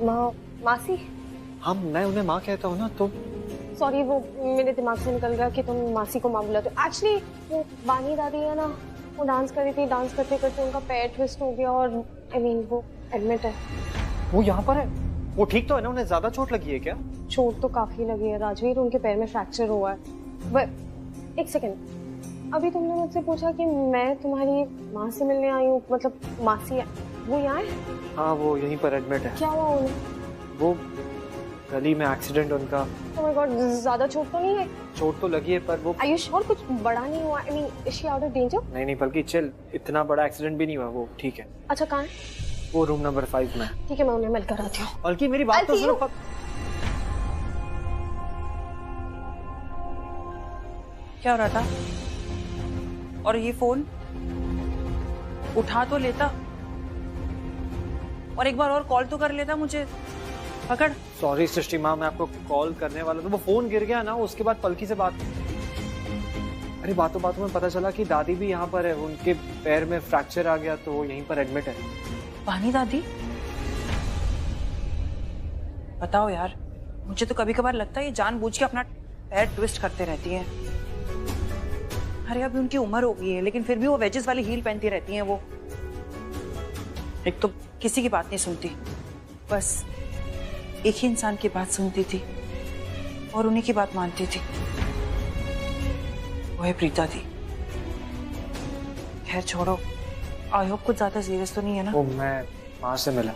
मासी। हाँ मैं उन्हें माँ कहता हूँ ना, तो सॉरी, वो मेरे दिमाग से निकल गया कि तुम मासी को माँ बुलाते हो। एक्चुअली वो बानी दादी है ना, वो डांस कर रही थी, डांस करते करते उनका पैर ट्विस्ट हो गया और वो एडमिट है। वो यहाँ पर है? वो ठीक तो है ना? उन्हें ज्यादा चोट लगी है क्या? चोट तो काफी लगी है राजवीर, उनके पैर में फ्रैक्चर हुआ है। एक सेकेंड, अभी तुमने मुझसे पूछा कि मैं तुम्हारी माँ से मिलने आई हूँ, मतलब मासी है, वो यहाँ है? हाँ वो यहीं पर एडमिट है। क्या हुआ उन्हें? वो गली में एक्सीडेंट उनका। ओह माय गॉड, ज्यादा चोट तो नहीं है? चोट तो लगी है पर वो। आर यू श्योर कुछ बड़ा नहीं हुआ? I mean is she out of danger? नहीं बल्कि चिल, इतना बड़ा एक्सीडेंट भी नहीं हुआ, वो ठीक है। अच्छा कहाँ है? वो रूम नंबर 5 में। ठीक है, मैं उन्हें मिलकर आती हूँ। बल्कि मेरी बात तो सुनो। क्या हो रहा था? और ये फोन उठा तो लेता और एक बार और कॉल तो कर लेता मुझे। पकड़। सॉरी सृष्टि माँ, मैं आपको कॉल करने वाला था, वो फोन गिर गया ना, उसके बाद पलकी से बात। अरे बातों बातों में पता चला कि दादी भी यहाँ पर है, उनके पैर में फ्रैक्चर आ गया तो वो यहीं पर एडमिट है। बानी दादी? बताओ यार, मुझे तो कभी कभार लगता है ये जानबूझ के अपना पैर ट्विस्ट करते रहती हैं। अरे अभी उनकी उम्र हो गई है लेकिन फिर भी वो वेजेस वाली हील पहनती रहती हैं। वो एक तो किसी की बात नहीं सुनती, बस एक ही इंसान की बात सुनती थी और उन्हीं की बात मानती थी, वो है प्रीता दी। खैर छोड़ो, आई होप कुछ ज्यादा सीरियस तो नहीं है ना? वो मैं माँ से मिला।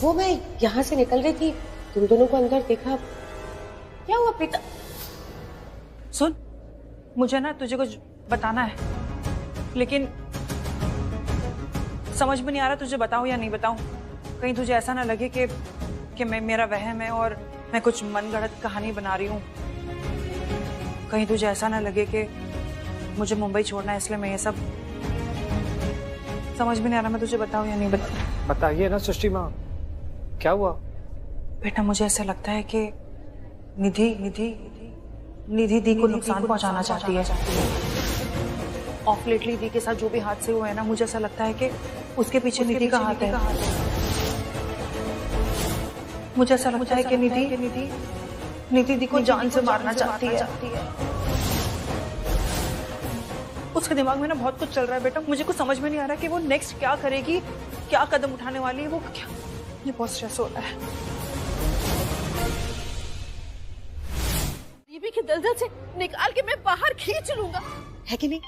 वो मैं यहाँ से निकल रही थी, तुम दोनों को अंदर देखा। क्या हुआ प्रीता? सुन, मुझे ना तुझे कुछ बताना है लेकिन समझ में नहीं आ रहा तुझे बताऊं या नहीं बताऊं। कहीं तुझे ऐसा ना लगे कि मेरा वहम है और मैं कुछ मनगढ़ंत कहानी बना रही हूं। कहीं तुझे ऐसा ना लगे कि मुझे मुंबई छोड़ना है इसलिए मैं ये सब। समझ में नहीं आ रहा मैं तुझे बताऊं या नहीं बताऊं। बताइए ना सृष्टि माँ, क्या हुआ? बेटा मुझे ऐसा लगता है कि निधि दी को नुकसान पहुंचाना चाहती है। ऑफ लेटली दी के साथ जो भी हादसे हुए हैं ना, मुझे ऐसा लगता है कि उसके पीछे निधि का हाथ है। मुझे ऐसा लगता है कि निधि दी को जान से मारना चाहती है। उसके दिमाग में ना बहुत कुछ चल रहा है बेटा, मुझे कुछ समझ में नहीं आ रहा कि वो नेक्स्ट क्या करेगी, क्या कदम उठाने वाली है, वो क्या। ये बहुत स्ट्रेस हो रहा है। दीदी के दलदल से निकाल के मैं बाहर खींच लूंगा, है कि नहीं?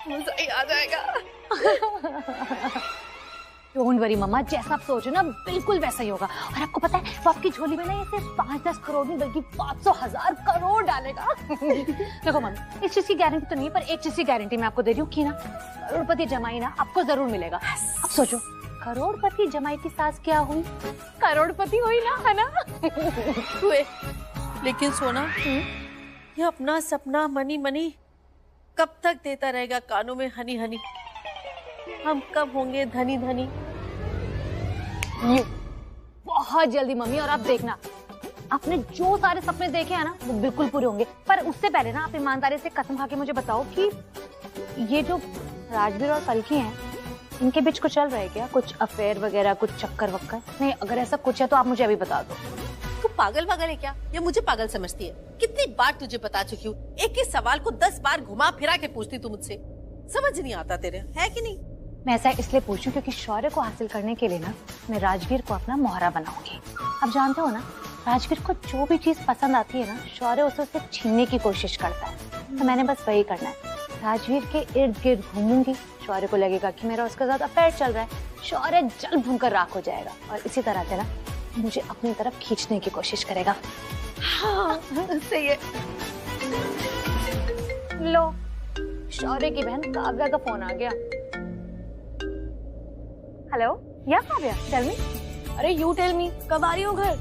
मजा ही आ जाएगा। डोंट वरी मम्मा, जैसा आप सोचो ना बिल्कुल वैसा ही होगा। और आपको पता है वो आपकी झोली में ना ये सिर्फ 5-10 करोड़ नहीं बल्कि 500,000 करोड़ डालेगा। देखो मम्मी, इस चीज की गारंटी तो नहीं पर एक चीज की गारंटी मैं आपको दे रही हूँ कि ना करोड़पति जमाई ना आपको जरूर मिलेगा। अब सोचो, करोड़पति जमाई की सास क्या हुई? करोड़पति हुई ना, है ना? हुए। लेकिन सोना, ये अपना सपना मनी कब तक देता रहेगा कानों में हनी हनी? हम कब होंगे धनी धनी? बहुत जल्दी मम्मी, और आप देखना आपने जो सारे सपने देखे हैं ना वो बिल्कुल पूरे होंगे। पर उससे पहले ना आप ईमानदारी से कसम खा के मुझे बताओ कि ये जो राजवीर और पलकी हैं इनके बीच कुछ चल रहा है क्या? कुछ अफेयर वगैरह, कुछ चक्कर वक्कर? नहीं, अगर ऐसा कुछ है तो आप मुझे अभी बता दो। तू पागल है क्या या मुझे पागल समझती है? कितनी बार तुझे बता चुकी हूँ, एक ही सवाल को 10 बार घुमा फिरा के पूछती तू मुझसे। समझ नहीं आता तेरे, है कि नहीं? मैं ऐसा इसलिए पूछ रही हूँ क्योंकि शौर्य को हासिल करने के लिए ना मैं राजवीर को अपना मोहरा बनाऊंगी। आप जानते हो ना, राजवीर को जो भी चीज पसंद आती है ना, शौर्य उसे छीनने की कोशिश करता है। तो मैंने बस वही करना है, राजवीर के इर्द गिर्द घूमूंगी। शौर्य को लगेगा कि मेरा उसके साथ अफेयर चल रहा है। शौर्य जल भूनकर राख हो जाएगा और इसी तरह से ना मुझे अपनी तरफ खींचने की कोशिश करेगा। हाँ, सही है। लो, शौर्य की बहन काव्या का फोन आ गया। हेलो, या काव्या, टेल मी। अरे यू टेल मी, कब आ रही हो घर?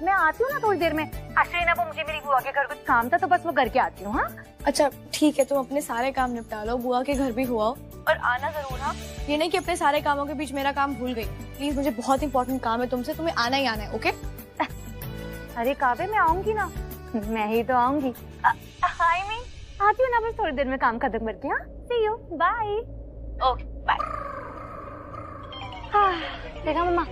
मैं आती हूँ ना थोड़ी देर में। एक्चुअली ना वो मुझे मेरी बुआ के घर कुछ काम था तो बस वो करके आती हूँ। हाँ अच्छा ठीक है, तुम अपने सारे काम निपटा लो, बुआ के घर भी हुआ और आना जरूर। हाँ, ये नहीं कि अपने सारे कामों के बीच मेरा काम भूल गई। प्लीज, मुझे बहुत इंपॉर्टेंट काम है तुमसे, तुम्हें आना ही आना है। ओके? अरे काव्या, मैं आऊंगी ना, मैं ही तो आऊंगी। आती हूँ ना बस थोड़ी देर में काम खत्म करके। हाँ see you, bye. Okay bye. देखा मम्मा,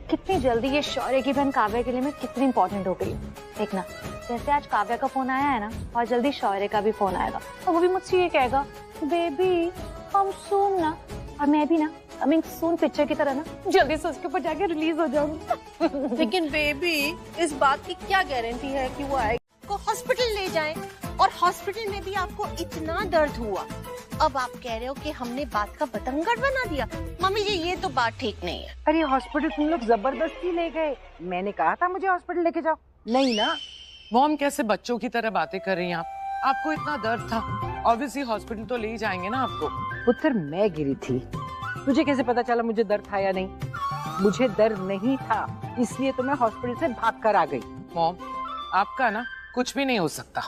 कितनी जल्दी ये शौर्य की बहन काव्या के लिए मैं कितनी इंपॉर्टेंट हो गई। देखना, जैसे आज काव्या का फोन आया है ना, और जल्दी शौर्य का भी फोन आएगा, और वो भी मुझसे ये कहेगा, बेबी कम सून ना, और मैं भी ना कमिंग सून पिक्चर की तरह ना जल्दी से उसके ऊपर जाके रिलीज हो जाऊंगी। लेकिन बेबी, इस बात की क्या गारंटी है कि वो आएगा? को हॉस्पिटल ले जाए, और हॉस्पिटल में भी आपको इतना दर्द हुआ, अब आप कह रहे हो कि हमने बात का बतंगड़ बना दिया। मम्मी जी, ये तो बात ठीक नहीं है। अरे हॉस्पिटल तुम लोग जबरदस्ती ले गए, मैंने कहा था मुझे हॉस्पिटल लेके जाओ, नहीं ना। मॉम कैसे बच्चों की तरह बातें कर रही हैं आप? आपको इतना दर्द था, ऑब्वियसली हॉस्पिटल तो ले ही जाएंगे ना आपको। पुत्र मैं गिरी थी, तुझे कैसे पता चला मुझे दर्द था या नहीं? मुझे दर्द नहीं था, इसलिए तो मैं हॉस्पिटल से भाग कर आ गई। मॉम, आपका ना कुछ भी नहीं हो सकता।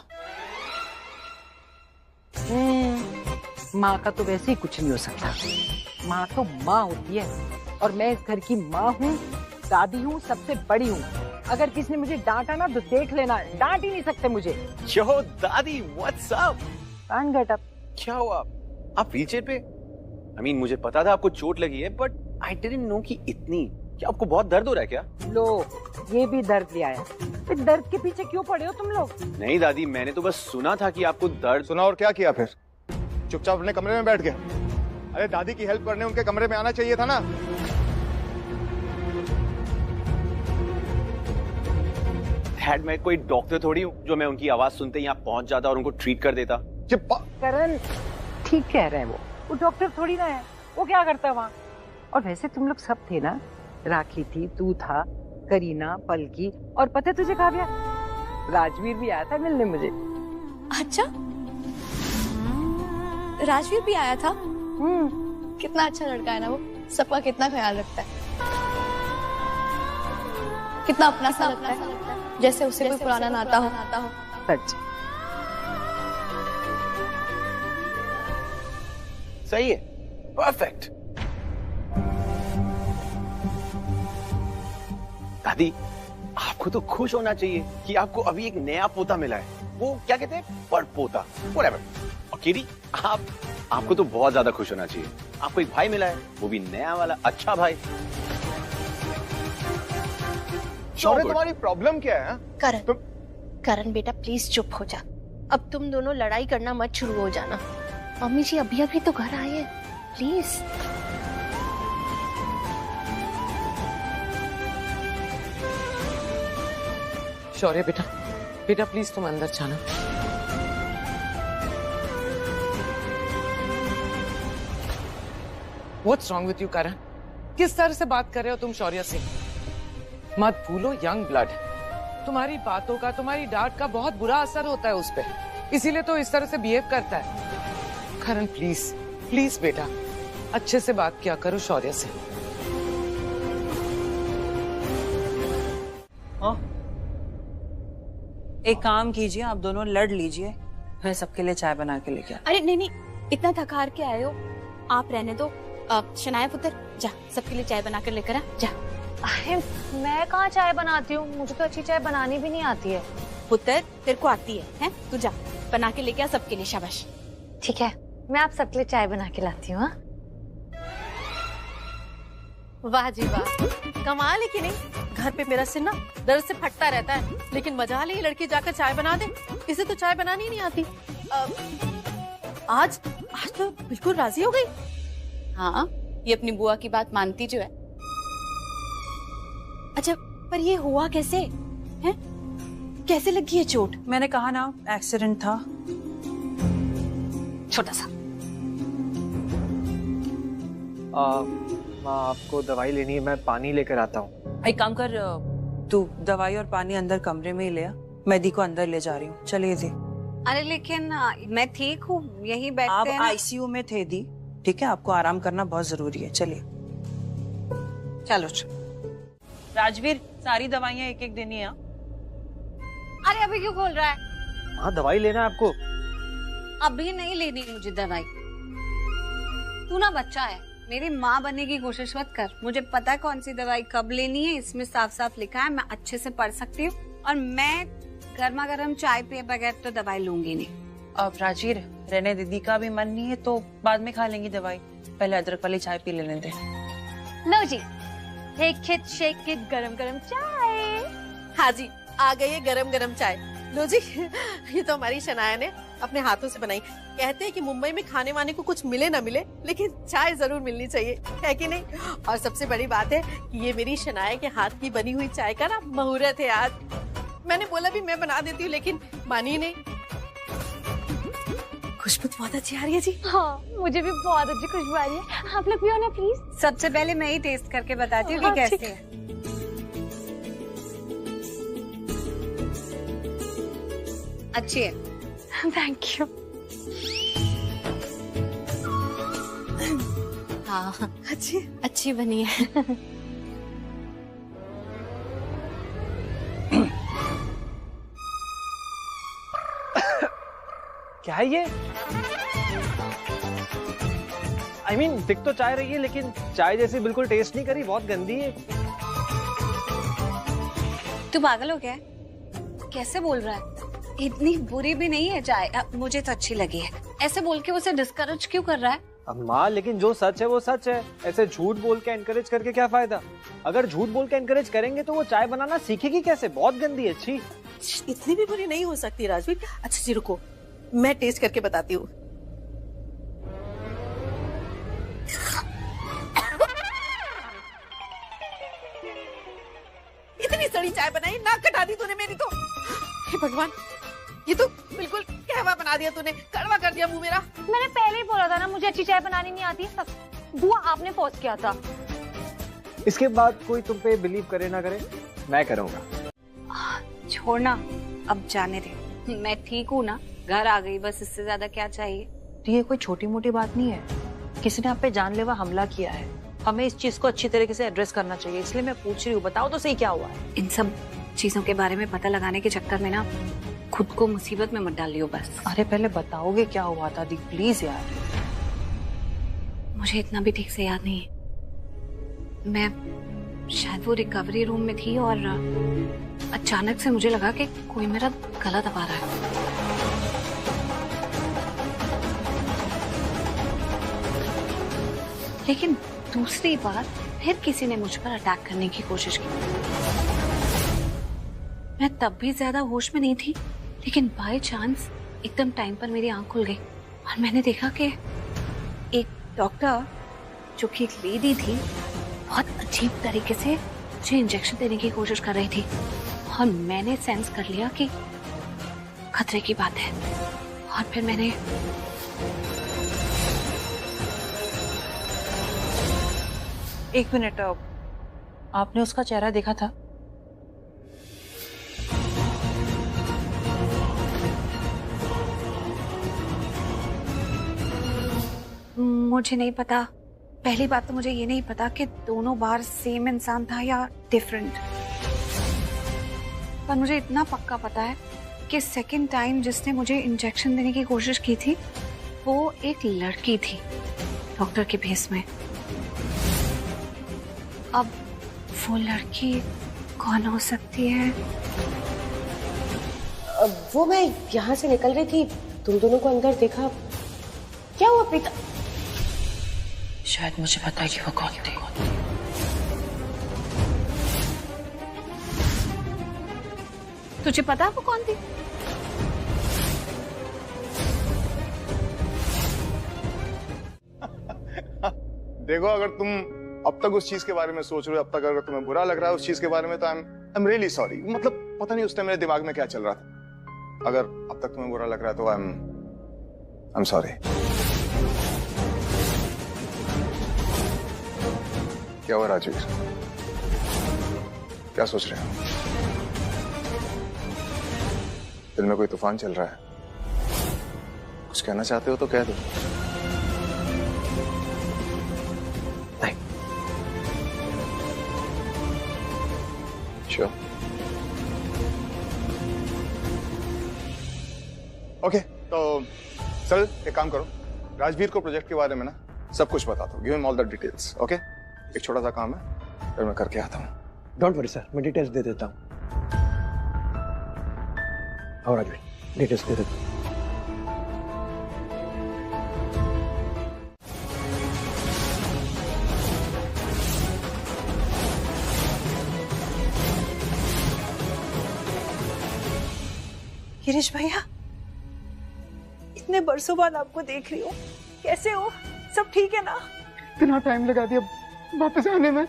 माँ का तो वैसे ही कुछ नहीं हो सकता, माँ तो माँ होती है, और मैं इस घर की माँ हूँ, दादी हूँ, सबसे बड़ी हूँ। अगर किसी ने मुझे डांटा ना तो देख लेना, डांट ही नहीं सकते मुझे। यो दादी, व्हाट्स अप? कान गेट अप। क्या हुआ? आप व्हीलचेयर पे? I mean, मुझे पता था आपको चोट लगी है, बट आई डिडंट नो कि इतनी। क्या आपको बहुत दर्द हो रहा है क्या? लो, ये भी दर्द ले आया। फिर दर्द के पीछे क्यों पड़े हो तुम लोग? नहीं दादी, मैंने तो बस सुना था कि आपको दर्द। सुना और क्या किया फिर? चुपचाप अपने कमरे में बैठ गया। अरे दादी की हेल्प करने उनके कमरे में आना चाहिए था ना। डैड, मैं कोई डॉक्टर थोड़ी हूँ जो मैं उनकी आवाज सुनते ही यहाँ पहुंच जाता और उनको ट्रीट कर देता। करण ठीक कह रहे हैं, वो डॉक्टर थोड़ी ना है, वो क्या करता है वहाँ? और वैसे तुम लोग सब थे ना, राखी थी, तू था, करीना, पलकी, और पता है तुझे काव्या, राजवीर भी आया था मिलने मुझे। अच्छा, राजवीर भी आया था? कितना अच्छा लड़का है ना वो, सबका कितना ख्याल रखता है, कितना अपना सा लगता है, जैसे उसे कोई पुराना नाता हो। सच सही है, परफेक्ट। दादी, आपको तो खुश होना चाहिए कि आपको अभी एक नया पोता मिला है। वो क्या कहते हैं, परपोता, व्हाटएवर। और किरी, आपको तो बहुत ज्यादा खुश होना चाहिए, आपको एक भाई मिला है, वो भी नया वाला अच्छा भाई। शौर्य, तुम्हारी प्रॉब्लम क्या है? करण बेटा, प्लीज चुप हो जा। अब तुम दोनों लड़ाई करना मत शुरू हो जाना। मम्मी जी अभी अभी तो घर आए हैं, प्लीज। शौर्य बेटा, बेटा प्लीज तुम अंदर जाना। What's wrong with you, करण? किस तरह से बात कर रहे हो तुम शौर्य से? मत भूलो, यंग ब्लड, तुम्हारी बातों का, तुम्हारी डांट का बहुत बुरा असर होता है उस पे, इसीलिए तो इस तरह से बिहेव करता है। करण प्लीज, प्लीज बेटा, अच्छे से बात किया करो शौर्य से। एक काम कीजिए, आप दोनों लड़ लीजिए, मैं सबके लिए चाय बना के लेके अरे नहीं, इतना थका हार के आए हो, आप रहने दो। शनाया पुत्र, जा सबके लिए चाय बना कर लेकर आ, जा। अरे मैं कहाँ चाय बनाती हूँ, मुझे तो अच्छी चाय बनानी भी नहीं आती है। पुत्र तेरे को आती है? तू जा बना के लेके आ सबके लिए, शाबाश। ठीक है, मैं आप सबके लिए चाय बना के लाती हूँ। वाह जी वाह, कमाल है कि नहीं। घर पे मेरा सिर ना दर्द से फटता रहता है, लेकिन मजा ले लड़की जाकर चाय बना दे। इसे तो चाय बनानी ही नहीं आती। आज तो बिल्कुल राजी हो गई। हाँ, ये अपनी बुआ की बात मानती जो है। अच्छा, पर ये हुआ कैसे है? कैसे लगी है चोट? मैंने कहा ना, एक्सीडेंट था, छोटा सा। आपको दवाई लेनी है, मैं पानी लेकर आता हूँ। एक काम कर, तू दवाई और पानी अंदर कमरे में ही ले आ, मैं दी को अंदर ले जा रही हूँ। चलिए दी। अरे लेकिन मैं ठीक हूँ, यहीं बैठते आप हैं ना। आईसीयू में थे दी, ठीक है, आपको आराम करना बहुत जरूरी है। चलिए चलो। राजवीर, सारी दवाइयाँ एक एक देनी है। अरे अभी क्यों खोल रहा है? हाँ, दवाई लेना है आपको। अभी नहीं लेनी मुझे दवाई। तू ना बच्चा है, मेरी माँ बनने की कोशिश मत कर। मुझे पता है कौन सी दवाई कब लेनी है, इसमें साफ साफ लिखा है, मैं अच्छे से पढ़ सकती हूँ। और मैं गर्मा गर्म चाय पिए बगैर तो दवाई लूंगी नहीं। अब राजवीर, रहने दीदी का भी मन नहीं है तो बाद में खा लेंगी दवाई, पहले अदरक वाली चाय पी लेने दे। लो जी, एक हिट शेक इट, गरम गरम चाय। हाँ जी, आ गई है गरम गरम चाय। लो जी, ये तो हमारी शनाया ने अपने हाथों से बनाई। कहते हैं कि मुंबई में खाने वाने को कुछ मिले ना मिले, लेकिन चाय जरूर मिलनी चाहिए, है कि नहीं? और सबसे बड़ी बात है कि ये मेरी शनाया के हाथ की बनी हुई चाय का ना मुहूर्त है आज। मैंने बोला भी मैं बना देती हूँ, लेकिन मानी नहीं। खुशबू बहुत अच्छी आ रही है जी। हाँ, मुझे भी बहुत अच्छी खुशबू आ रही है। आप लोग पियो ना प्लीज। सबसे पहले मैं ही टेस्ट करके बताती हूँ कि कैसे है। अच्छी है। Thank you. हाँ, अच्छी बनी है। क्या है ये? I mean, दिख तो चाय रही है लेकिन चाय जैसी बिल्कुल टेस्ट नहीं करी, बहुत गंदी है। तू पागल हो गया? कैसे बोल रहा है? इतनी बुरी भी नहीं है चाय, मुझे तो अच्छी लगी है। ऐसे बोल के उसे डिस्करेज क्यों कर रहा है? अब माँ, लेकिन जो सच है वो सच है, ऐसे झूठ बोल के एनकरेज करके क्या फायदा? अगर झूठ बोल के एनकरेज करेंगे तो वो चाय बनाना सीखेगी कैसे? बहुत गंदी है। अच्छी इतनी भी बुरी नहीं हो सकती राजवीर। अच्छा जी रुको, मैं टेस्ट करके बताती हूँ। इतनी सड़ी चाय बनाई, नाक कटा दी तूने मेरी तो। हे भगवान, ये तो बिल्कुल कहवा बना दिया तूने, कड़वा कर दिया मुंह मेरा। मैंने पहले ही बोला था ना मुझे अच्छी चाय बनानी नहीं आती। सब बुआ आपने फोर्स किया था। इसके बाद कोई तुम पे बिलीव करे ना करे, मैं करूँगा। छोड़ना, अब जाने दे। मैं ठीक हूँ ना, घर आ गई, बस इससे ज्यादा क्या चाहिए? तो ये कोई छोटी मोटी बात नहीं है, किसी ने आप पे जानलेवा हमला किया है, हमें इस चीज को अच्छी तरीके से एड्रेस करना चाहिए, इसलिए मैं पूछ रही हूँ, बताओ तो सही क्या हुआ है। इन सब चीजों के बारे में पता लगाने के चक्कर में ना खुद को मुसीबत में मत डालियो बस। अरे पहले बताओगे क्या हुआ था दी, प्लीज यार। मुझे इतना भी ठीक से याद नहीं है। मैं शायद वो रिकवरी रूम में थी और अचानक से मुझे लगा कि कोई मेरा गला दबा रहा है। लेकिन दूसरी बार फिर किसी ने मुझ पर अटैक करने की कोशिश की। मैं तब भी ज्यादा होश में नहीं थी, लेकिन बाय चांस एकदम टाइम पर मेरी आंख खुल गई और मैंने देखा कि एक डॉक्टर, जो कि एक लेडी थी, बहुत अजीब तरीके से मुझे इंजेक्शन देने की कोशिश कर रही थी और मैंने सेंस कर लिया कि खतरे की बात है और फिर मैंने एक मिनट, आपने उसका चेहरा देखा था? मुझे नहीं पता। पहली बात तो मुझे ये नहीं पता कि दोनों बार सेम इंसान था या डिफरेंट, पर मुझे इतना पक्का पता है कि सेकंड टाइम जिसने मुझे इंजेक्शन देने की कोशिश की थी वो एक लड़की थी, डॉक्टर के भेस में। अब वो लड़की कौन हो सकती है? वो मैं यहाँ से निकल रही थी, तुम दोनों को अंदर देखा। क्या हुआ प्रीता? शायद मुझे पता है कि वो कौन थी। तुझे पता है वो कौन थी? देखो, अगर तुम अब तक उस चीज के बारे में सोच रहे हो, अब तक अगर तुम्हें बुरा लग रहा है उस चीज के बारे में, तो आई एम रियली सॉरी। मतलब पता नहीं उस टाइम मेरे दिमाग में क्या चल रहा था। अगर अब तक तुम्हें बुरा लग रहा है तो आई एम सॉरी। क्या हुआ राजवीर? क्या सोच रहे हो? दिल में कोई तूफान चल रहा है? कुछ कहना चाहते हो तो कह दो। नहीं। श्योर? ओके, तो चल एक काम करो, राजवीर को प्रोजेक्ट के बारे में ना सब कुछ बता दो। Give him all the details. Okay, एक छोटा सा काम है, फिर मैं करके आता हूँ। डोंट वरी सर, मैं डिटेल्स दे देता हूँ। और राजवीर, डिटेल्स दे देता हूँ। गिरीश भैया, इतने बरसों बाद आपको देख रही हूँ, कैसे हो? सब ठीक है ना? इतना टाइम लगा दिया वापस आने में।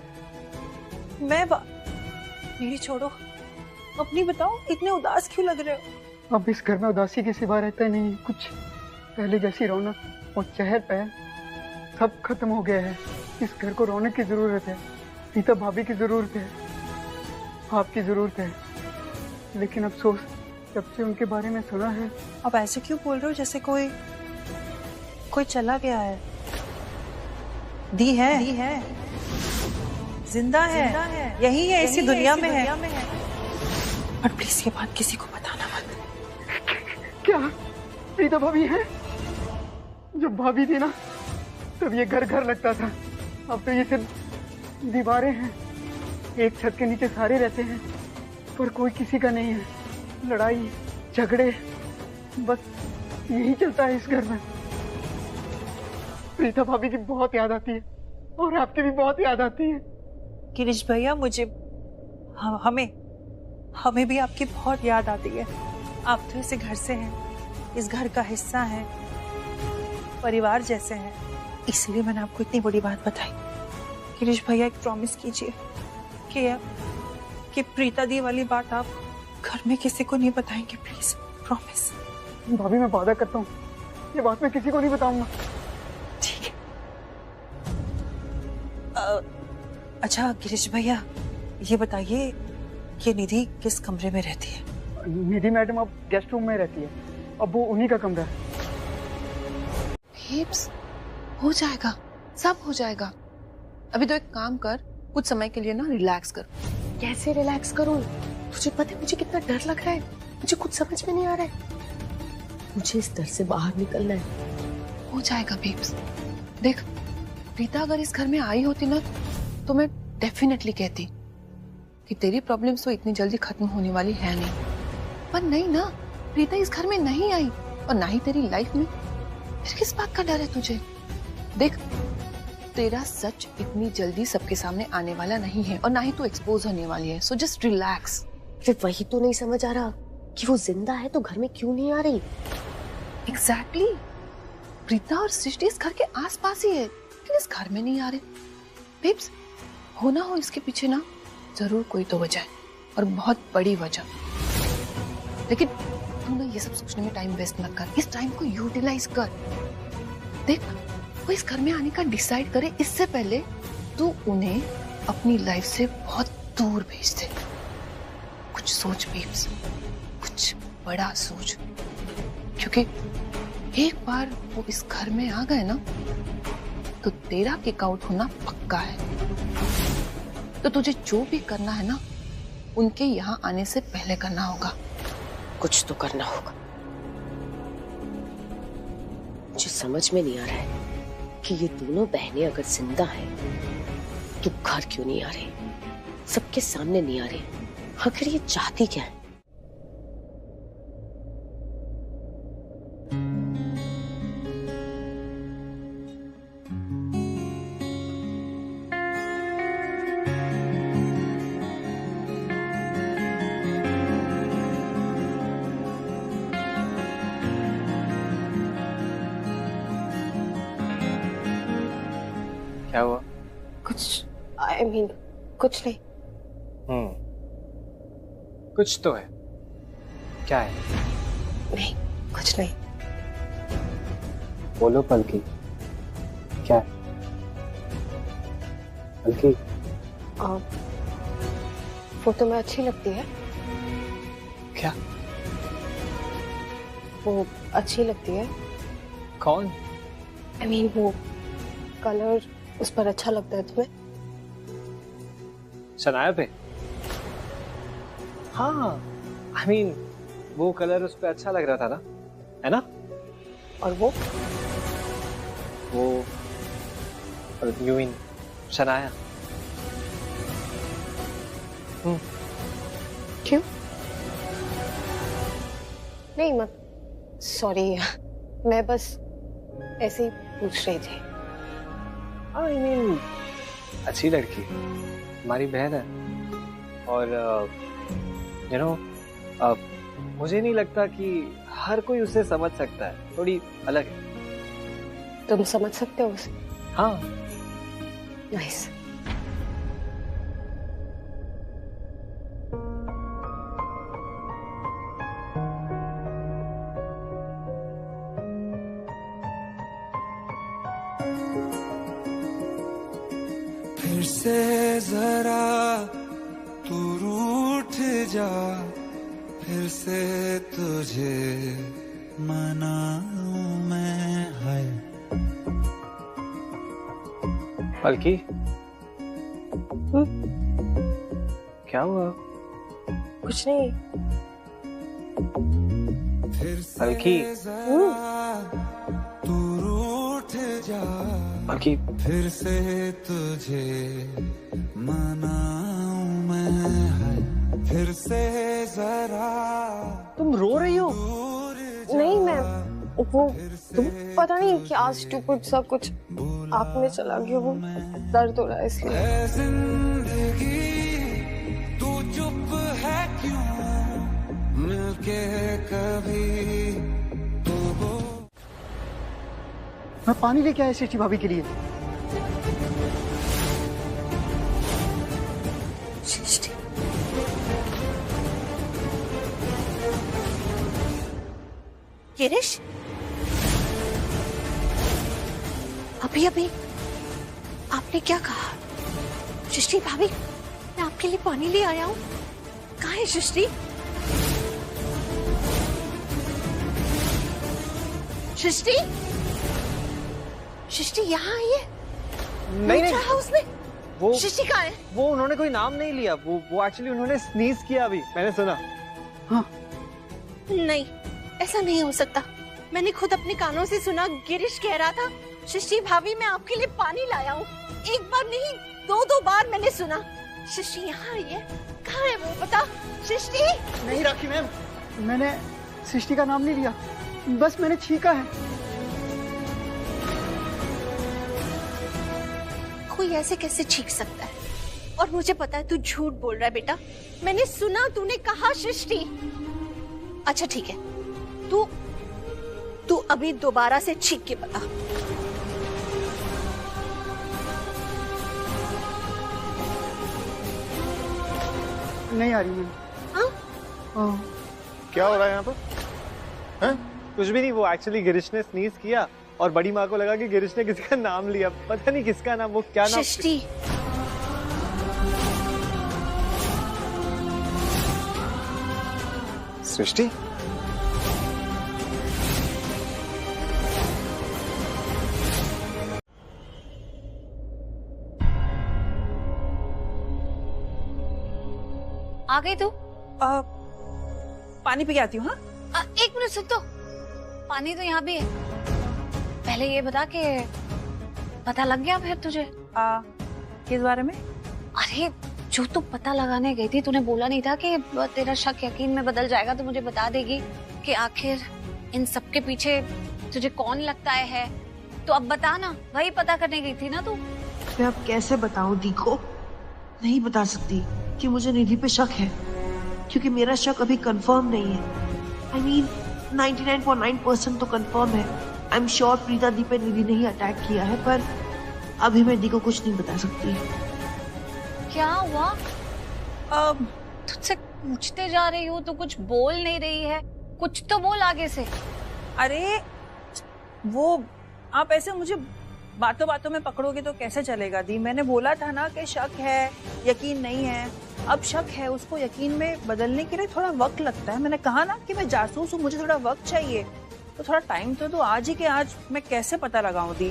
मेरी छोड़ो, अपनी बताओ, इतने उदास क्यों लग रहे हो? अब इस घर में उदासी के सिवा रहता नहीं, कुछ पहले जैसी रौनक और चहल पहल सब खत्म हो गया है। इस घर को रौनक की जरूरत है, रीता भाभी की जरूरत है, आपकी जरूरत है। लेकिन अफसोस, जब से उनके बारे में सुना है। अब ऐसे क्यों बोल रहे हो जैसे कोई चला गया है? दी है, जिंदा है, यही है, इसी दुनिया में है। पर प्लीज ये बात किसी को बताना मत। क्या रीता भाभी है? जब भाभी थी ना, तब ये घर घर लगता था। अब तो ये सिर्फ दीवारें हैं। एक छत के नीचे सारे रहते हैं, पर कोई किसी का नहीं है। लड़ाई झगड़े, बस यही चलता है इस घर में। रीता भाभी की बहुत याद आती है और आपकी भी बहुत याद आती है। गिरीश भैया, हमें भी आपकी बहुत याद आती है। आप तो इस घर से हैं, इस घर का हिस्सा हैं, परिवार जैसे हैं। इसलिए मैंने आपको इतनी बड़ी बात बताई। गिरीश भैया, एक प्रॉमिस कीजिए कि प्रीता दी वाली बात आप घर में किसी को नहीं बताएंगे, प्लीज, प्रॉमिस। भाभी, मैं वादा करता हूँ, ये बात मैं किसी को नहीं बताऊंगा। ठीक है। अच्छा गिरीश भैया, ये बताइए, ये निधि किस कमरे में रहती है? निधि मैडम अब गेस्ट रूम में रहती है। अब वो उन्हीं का कमरा है। हिप्स, हो जाएगा, सब हो जाएगा। अभी तो एक काम कर, कुछ समय के लिए ना रिलैक्स कर। कैसे रिलैक्स करूं? तुझे पता है मुझे कितना डर लग रहा है। मुझे कुछ समझ में नहीं आ रहा है। मुझे इस डर से बाहर निकलना है। हो जाएगा बेब्स। देख, रीता अगर इस घर में आई होती ना, तो मैं डेफिनेटली कहती कि तेरी प्रॉब्लम्स तो इतनी जल्दी खत्म होने वाली है नहीं। पर नहीं ना, रीता इस घर में नहीं आई और ना ही तेरी लाइफ में। फिर किस बात का डर है तुझे? देख, तेरा सच इतनी जल्दी सबके सामने आने वाला नहीं है और ना ही तू एक्सपोज होने वाली है। So just relax. फिर वही तो नहीं समझ आ रहा कि वो जिंदा है तो घर में क्यों नहीं आ रही। एग्जैक्टली। प्रीता और सृष्टि इस घर के आसपास ही है, लेकिन इस घर में नहीं आ रहे। बेब्स, हो ना हो इसके पीछे ना जरूर कोई तो वजह है, और बहुत बड़ी वजह। लेकिन तू ना ये सब सोचने में टाइम वेस्ट मत कर। इस टाइम को यूटिलाइज कर। देख, वो इस घर में आने का डिसाइड करे इससे पहले तू उन्हें अपनी लाइफ से बहुत दूर भेज दे। कुछ सोच बेब्स, कुछ बड़ा सोच, क्योंकि एक बार वो इस घर में आ गए ना, तो तेरा किक आउट होना पक्का है। तो तुझे जो भी करना है ना, उनके यहाँ आने से पहले करना होगा। कुछ तो करना होगा। मुझे समझ में नहीं आ रहा है कि ये दोनों बहनें अगर जिंदा हैं तो घर क्यों नहीं आ रही, सबके सामने नहीं आ रही। आखिर ये चाहती क्या है? क्या हुआ? कुछ आई मीन कुछ नहीं। कुछ तो है। क्या है? नहीं, कुछ नहीं। बोलो पलकी, क्या है? पलकी, वो तुम्हें अच्छी लगती है? क्या? वो अच्छी लगती है? कौन? आई मीन वो कलर उस पर अच्छा लगता है तुम्हें? शनाया पे? हाँ, आई मीन वो कलर उस पे अच्छा लग रहा था ना, है ना? और वो यू मीन शनाया? क्यों? नहीं मत, सॉरी, मैं बस ऐसे ही पूछ रही थी। आई मीन अच्छी लड़की, हमारी बहन है, और यू नो मुझे नहीं लगता कि हर कोई उसे समझ सकता है, थोड़ी अलग है। तुम समझ सकते हो उसे? हाँ। नाइस। फिर से जरा तू रूठ जा, फिर से तुझे मनाऊं मैं। है पलकी, क्या हुआ? कुछ नहीं। पलकी, तू रूठ जा, पलकी, फिर से तुझे मनाऊं मैं। है फिर से जरा। तुम रो रही हो? नहीं, मैं वो तुम पता नहीं क्या स्टूपिड सा कुछ आप में चला गया, वो दर्द हो रहा है इसलिए। जिंदगी तू चुप है क्यों, मिलके कभी तो मैं पानी लेके आया सृष्टि भाभी के लिए। सृष्टि, गिरीश, अभी आपने क्या कहा? सृष्टि भाभी, मैं आपके लिए पानी ले आया हूँ। कहाँ है सृष्टि? सृष्टि, सृष्टि यहाँ आई है? नहीं, चाहा उसने? वो सृष्टि कहाँ है? वो उन्होंने कोई नाम नहीं लिया, वो एक्चुअली उन्होंने स्नीज किया, अभी मैंने सुना। हाँ। नहीं, ऐसा नहीं हो सकता। मैंने खुद अपने कानों से सुना। गिरीश कह रहा था सृष्टि भाभी मैं आपके लिए पानी लाया हूँ। एक बार नहीं, दो बार मैंने सुना। सृष्टि यहाँ आई है? कहाँ है वो? बता सृष्टि। नहीं राखी मैम, मैंने सृष्टि का नाम नहीं लिया, बस मैंने छींका है। कोई ऐसे कैसे छींक सकता है? और मुझे पता है तू झूठ बोल रहा है बेटा। मैंने सुना तूने कहा सृष्टि। अच्छा ठीक है, तू अभी दोबारा से छींक के बता। नहीं आ रही मैम। हाँ? क्या हो रहा है यहाँ पर? हैं? कुछ भी नहीं, वो एक्चुअली गिरीश ने स्नीज किया और बड़ी माँ को लगा कि गिरीश ने किसी का नाम लिया। पता नहीं किसका नाम, वो क्या नाम। सृष्टि, सृष्टि, आ गई तू? पानी पी के आती हूँ। हाँ, एक मिनट सुन तो, पानी तो यहाँ भी है। पहले ये बता कि पता लग गया फिर तुझे? किस बारे में? अरे जो तू पता लगाने गई थी, तूने बोला नहीं था कि तेरा शक यकीन में बदल जाएगा तो मुझे बता देगी कि आखिर इन सब के पीछे तुझे कौन लगता है? तो अब बता ना, वही पता करने गई थी ना तू। मैं अब कैसे बताऊं दी को? नहीं बता सकती कि मुझे निधि पे शक है, क्योंकि मेरा शक अभी कंफर्म नहीं है। I mean, 99.9% तो कंफर्म है। आई एम श्योर प्रीता दी पे निधि ने ही अटैक किया है, पर अभी मैं दी को कुछ नहीं बता सकती। क्या हुआ? तुझसे पूछते जा रही हूँ तो कुछ बोल नहीं रही है, कुछ तो बोल आगे से। अरे वो आप ऐसे मुझे बातों बातों में पकड़ोगे तो कैसे चलेगा दी? मैंने बोला था ना कि शक है, यकीन नहीं है। अब शक है, उसको यकीन में बदलने के लिए थोड़ा वक्त लगता है। मैंने कहा ना कि मैं जासूस हूँ, मुझे थोड़ा वक्त चाहिए, तो थोड़ा टाइम तो दो। आज ही के आज मैं कैसे पता लगाऊं दी?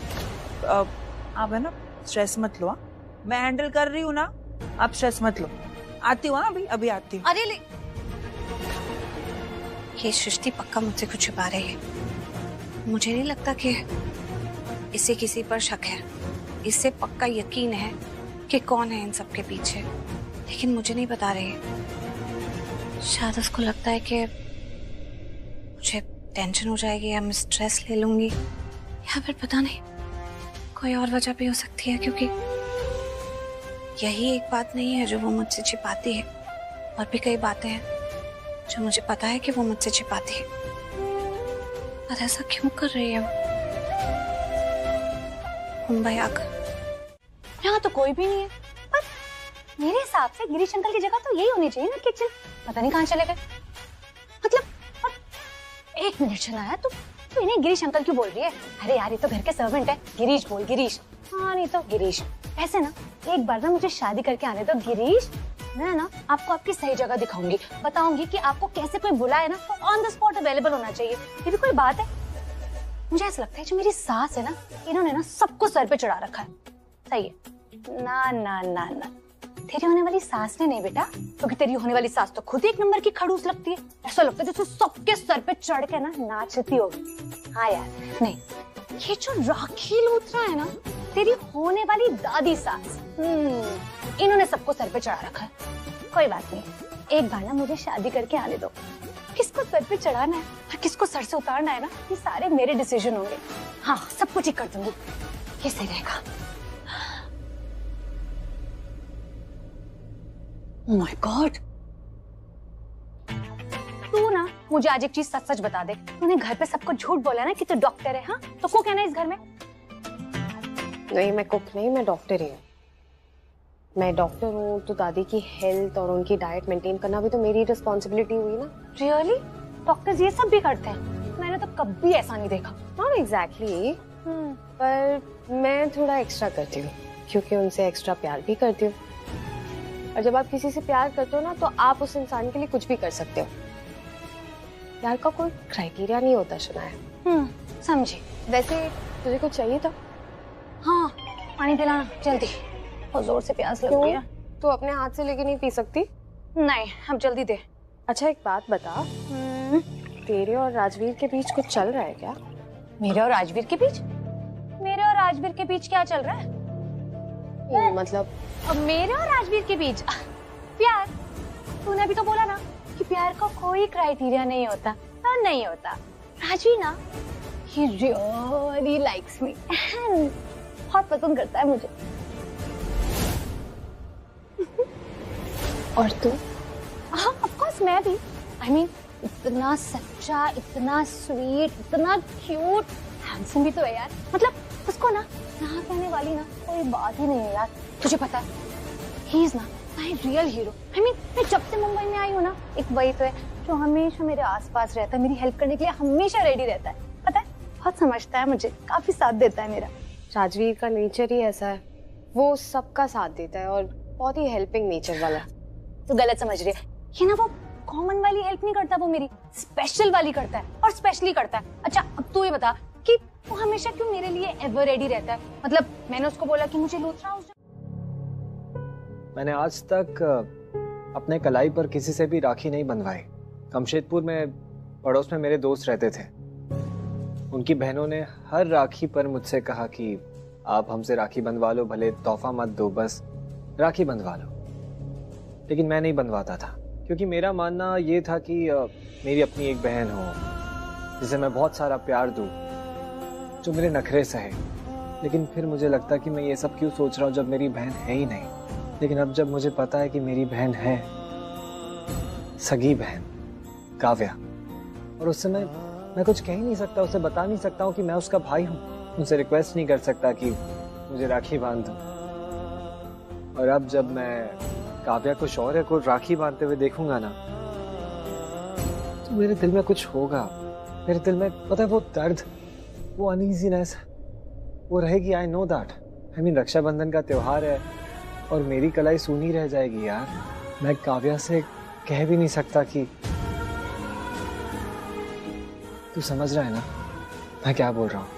आप है ना, स्ट्रेस मत लो। मैं हैंडल कर रही हूँ ना, आप स्ट्रेस मत लो। आती हूँ, अभी आती हूँ। अरे ये सृष्टि पक्का मुझसे कुछ छुपा रही है। मुझे नहीं लगता कि इसे किसी पर शक है। इससे पक्का यकीन है कि कौन है इन सब के पीछे, लेकिन मुझे नहीं बता रही है। शायद उसको लगता है कि मुझे टेंशन हो जाएगी या मैं स्ट्रेस ले लूंगी, या फिर पता नहीं कोई और वजह भी हो सकती है, क्योंकि यही एक बात नहीं है जो वो मुझसे छिपाती है। और भी कई बातें हैं जो मुझे पता है कि वो मुझसे छिपाती है। पर ऐसा क्यों कर रही है वो? मुंबई आकर यहाँ तो कोई भी नहीं है, पर मेरे हिसाब से गिरीश अंकल की जगह तो यही होनी चाहिए ना, किचन। पता नहीं कहाँ चले गए। मतलब एक मिनट चलाया तू इन्हें गिरीश अंकल क्यों बोल रही है? अरे यार ये तो घर के सर्वेंट है, गिरीश बोल, गिरीश। हाँ नहीं तो गिरीश। ऐसे ना एक बार ना मुझे शादी करके आने दो गिरीश, मैं ना आपको आपकी सही जगह दिखाऊंगी, बताऊंगी कि आपको कैसे कोई बुलाए ना तो ऑन द स्पॉट अवेलेबल होना चाहिए। ये भी कोई बात है? मुझे ऐसा लगता है जो मेरी सास है ना, इन्होंने ना सबको सर पे चढ़ा रखा है। सही है ना ना ना ना, तेरी होने वाली सास ने नहीं बेटा, क्योंकि तेरी होने वाली सास तो खुद एक नंबर की खड़ूस लगती है। ऐसा लगता है जैसे सबके सर पे चढ़ के ना नाचती होगी। हाँ यार नहीं, ये जो राखी लूथरा है ना, तेरी होने वाली दादी सास, इन्होंने सबको सर पे चढ़ा रखा है। कोई बात नहीं, एक बार ना मुझे शादी करके आने दो, किसको सर पे चढ़ाना है और किसको सर से उतारना है ना, ये सारे मेरे डिसीजन होंगे। हाँ सब कुछ ठीक कर दूंगी, ये सही रहेगा। Oh my God! तू ना मुझे आज एक चीज सच सच बता दे, तूने घर पे सबको झूठ बोला ना कि तू डॉक्टर है? हाँ तो कुक है ना इस घर में? नहीं मैं कुक नहीं, मैं डॉक्टर ही हूँ। मैं डॉक्टर हूँ तो दादी की हेल्थ और उनकी डाइट मेंटेन करना भी तो मेरी रिस्पॉन्सिबिलिटी हुई ना। रियली? डॉक्टर्स ये सब भी करते हैं? मैंने तो कभी ऐसा नहीं देखा। नॉट एग्जैक्टली, पर मैं थोड़ा एक्स्ट्रा करती हूँ क्योंकि उनसे एक्स्ट्रा प्यार भी करती हूँ। और जब आप किसी से प्यार करते हो ना तो आप उस इंसान के लिए कुछ भी कर सकते हो। प्यार का कोई क्राइटेरिया नहीं होता, सुना है। समझी। वैसे तुझे कुछ चाहिए था? हाँ पानी पिलाना जल्दी, बहुत जोर से प्यास लग गई है। तू अपने हाथ से लेके नहीं पी सकती? नहीं अब जल्दी दे। अच्छा एक बात बता, तेरे और राजवीर के बीच कुछ चल रहा है क्या? मेरे और राजवीर के बीच? मेरे और राजवीर के बीच क्या चल रहा है? मतलब अब मेरे और राजवीर के बीच प्यार? तूने अभी तो बोला ना कि प्यार का कोई क्राइटेरिया नहीं होता। तो नहीं होता। राजवीर ना he really likes me, बहुत पसंद करता है मुझे। और तू? हाँ ऑफ कोर्स मैं भी। I mean इतना सच्चा, इतना स्वीट, इतना क्यूट, हैंडसम भी तो है यार। मतलब उसको ना कहने वाली ना कोई बात ही नहीं है यार। तुझे पता है ही इज ना my real hero. I mean मैं जब से मुंबई में आई हूँ ना, एक वही तो है जो हमेशा मेरे आसपास रहता है, मेरी हेल्प करने के लिए हमेशा रेडी रहता है। पता है बहुत समझता है मुझे, काफी साथ देता है मेरा। राजवीर का नेचर ही ऐसा है, वो सबका साथ देता है और बहुत ही हेल्पिंग नेचर वाला। तू गलत समझ रही है, ये ना वो कॉमन वाली हेल्प नहीं करता, वो मेरी स्पेशल वाली करता है और स्पेशली करता है। अच्छा अब तू ये बता कि वो हमेशा क्यों मेरे लिए एवर रेडी रहता है? मतलब मैंने उसको बोला कि मुझे लूथरा हाउस। मैंने आज तक अपने कलाई पर किसी से भी राखी नहीं बंधवाई। कमशेदपुर में पड़ोस में मेरे दोस्त रहते थे, उनकी बहनों ने हर राखी पर मुझसे कहा कि आप हमसे राखी बंधवा लो, भले तोहफा मत दो, बस राखी बंधवा लो। लेकिन मैं नहीं बंधवाता था क्योंकि मेरा मानना ये था कि मेरी अपनी एक बहन हो जिसे मैं बहुत सारा प्यार दूं, जो मेरे नखरे सहे। लेकिन फिर मुझे लगता कि मैं ये सब क्यों सोच रहा हूँ जब मेरी बहन है ही नहीं। लेकिन अब जब मुझे पता है कि मेरी बहन है, सगी बहन काव्या, और उससे मैं कुछ कह ही नहीं सकता, उसे बता नहीं सकता हूँ कि मैं उसका भाई हूँ, उनसे रिक्वेस्ट नहीं कर सकता कि मुझे राखी बांध दो। और अब जब मैं काव्या को शौर्य को राखी बांधते हुए देखूंगा ना, तो मेरे दिल में कुछ होगा। मेरे दिल में पता है वो दर्द, वो अनईजीनेस वो रहेगी। I know that. I mean Rakshabandhan का त्योहार है और मेरी कलाई सूनी रह जाएगी यार। मैं काव्या से कह भी नहीं सकता कि, तू समझ रहा है ना मैं क्या बोल रहा हूँ?